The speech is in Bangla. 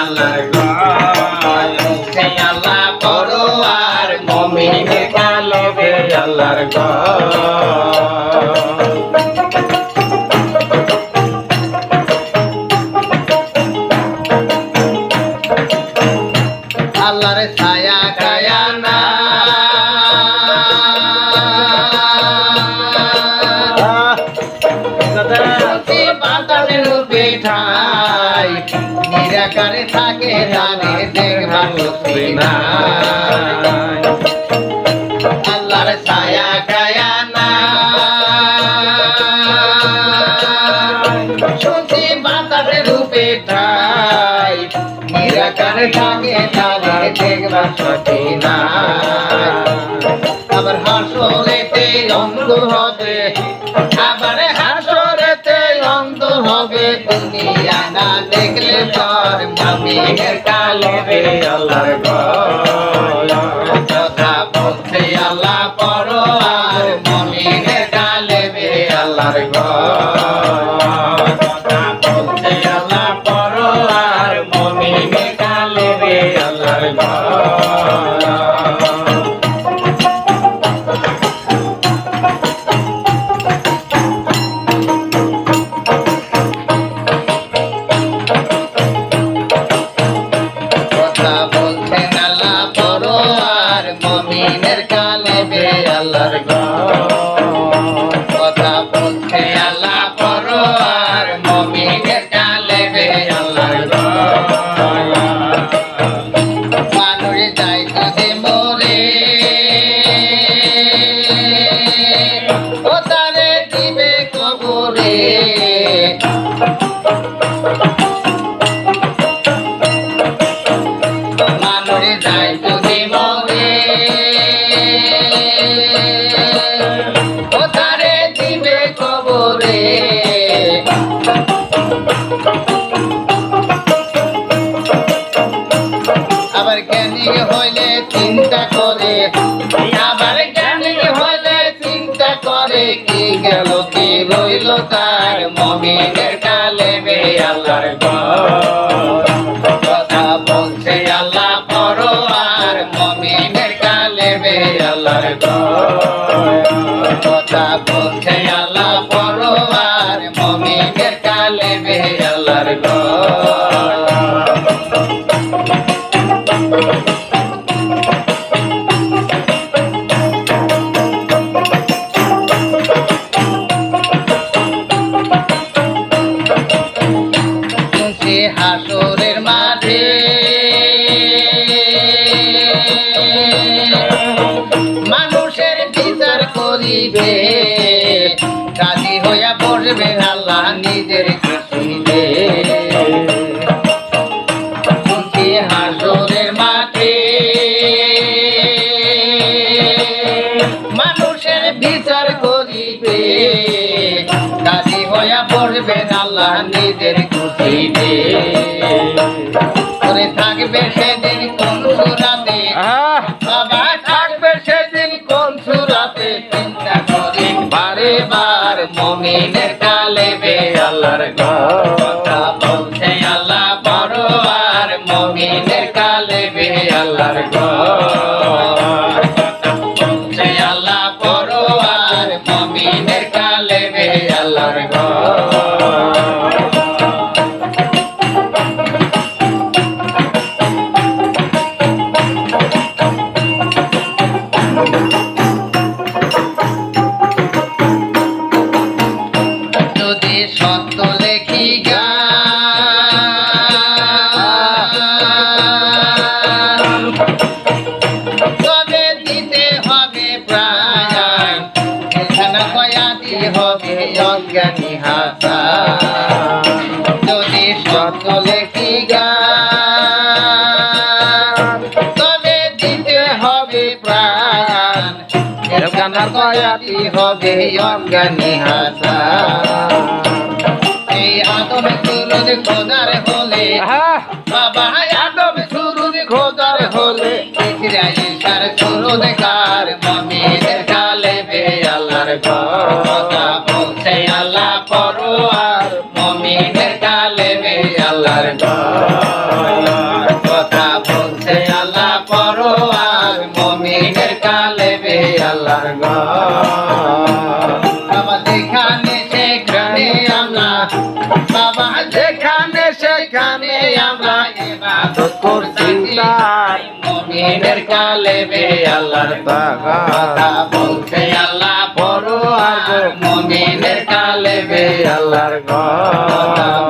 আল্লাহর ঘর মুখে আল্লাহ পড়ো আর মুমিনের কালবে আল্লাহর ঘর আল্লাহর ছায়া কায়া না বাতাসের পিঠাই নিরাকারে থাকে জানে দেখবার লোকই না আল্লাহর ছায়া কায়া না শুনছি বাতাসের পিঠাই নিরাকারে থাকে জানে দেখবার লোকই না আবার হাসরেতে অন্ধ হবে আবার হাসরেতে অন্ধ হবে দুনিয়া না দেখলে পর মুমিনের কালবে আল্লাহর ঘর কথা বলতে আল্লাহ পড়ো আর মুমিনের কালবে আল্লাহর ঘর কথা বলতে আল্লাহ পড়ো আর মুমিনের কালবে আল্লাহর ঘর মুমিনের কালবে আল্লাহর ঘর কথা বলতে আল্লাহ পড়ো আর মুমিনের কালবে আল্লাহর ঘর মানুষ যায় যদি মরে ও তারে দিবে কবরে মানুষ যায় যদি মরে ও তারে দিবে কবরে আবার জ্ঞানী হইলে চিন্তা করে আবার জ্ঞানী হইলে চিন্তা করে কি গেল কি রইল তার মুমিনের কালবে আল্লাহর ঘর কথা বলছে আল্লাহ পড়ো আর মুমিনের কালবে আল্লাহর ঘর কথা বলছে আল্লাহ পড়ো আর মুমিনের কালবে আল্লাহর ঘর হাসরের মাঠে মানুষের বিচার করিবে রাজি হইয়া বসবে আল্লাহ নিজের খুশিতে হাসরের মাঠে মানুষের বিচার করিবে রাজি হইয়া বসবে আল্লাহ নিজের খুশিতে করে থাকবে সেদিন কোন সুরাতে বাবা থাকবে সেদিন কোন সুরাতে চিন্তা করে বারে বার মুমিনের কালবে আল্লাহর ঘর কথা বলছে আল্লাহ পড়ো আর মুমিনের কালবে আল্লাহর ঘর কথা বলছে আল্লাহ পড়ো আর মুমিনের কালবে আল্লাহর ঘর যদি সত্য লেখি গান তবে দিতে হবে প্রাণ এখানে কয়াতি হবে অজ্ঞানী হাসা যদি সত্য লেখি গান তবে দিতে হবে প্রাণ এখানে কয়াতি হবে অজ্ঞানী হাসা এই আদম সুরুদ খোদার হলে বাবা আদম সুরুদ খোদার হলে ইসরাইল সুরুদ কার মুমিনের কালবে আল্লাহর কথা বলছে আল্লাহ পড়ো আর মুমিনের কালবে আল্লাহর এখানে আমরা ইবাদত করছি তাই মুমিনের কালেবে আল্লাহর কথা বলছে আল্লাহ বড় আর মুমিনের কালেবে আল্লাহর কথা